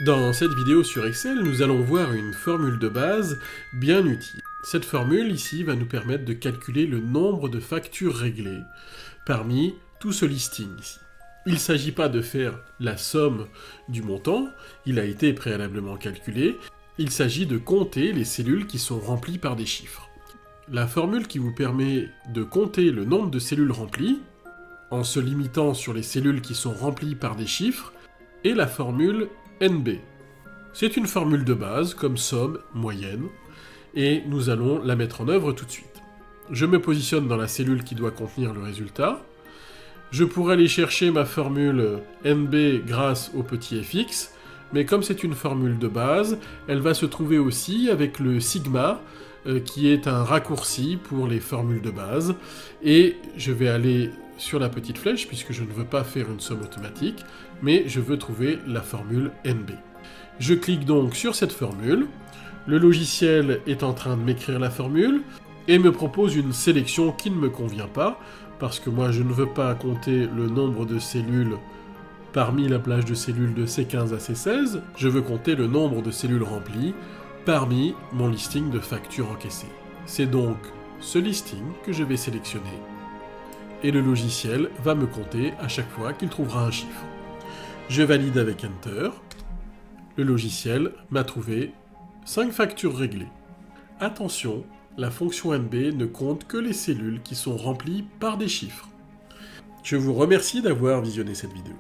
Dans cette vidéo sur Excel, nous allons voir une formule de base bien utile. Cette formule ici va nous permettre de calculer le nombre de factures réglées parmi tout ce listing ici. Il ne s'agit pas de faire la somme du montant, il a été préalablement calculé, il s'agit de compter les cellules qui sont remplies par des chiffres. La formule qui vous permet de compter le nombre de cellules remplies, en se limitant sur les cellules qui sont remplies par des chiffres, est la formule NB. C'est une formule de base, comme somme, moyenne, et nous allons la mettre en œuvre tout de suite. Je me positionne dans la cellule qui doit contenir le résultat. Je pourrais aller chercher ma formule NB grâce au petit fx, mais comme c'est une formule de base, elle va se trouver aussi avec le sigma, qui est un raccourci pour les formules de base, et je vais aller sur la petite flèche, puisque je ne veux pas faire une somme automatique, mais je veux trouver la formule NB. Je clique donc sur cette formule, le logiciel est en train de m'écrire la formule, et me propose une sélection qui ne me convient pas, parce que moi je ne veux pas compter le nombre de cellules parmi la plage de cellules de C15 à C16, je veux compter le nombre de cellules remplies parmi mon listing de factures encaissées. C'est donc ce listing que je vais sélectionner, et le logiciel va me compter à chaque fois qu'il trouvera un chiffre. Je valide avec Enter, le logiciel m'a trouvé 5 factures réglées. Attention, la fonction NB ne compte que les cellules qui sont remplies par des chiffres. Je vous remercie d'avoir visionné cette vidéo.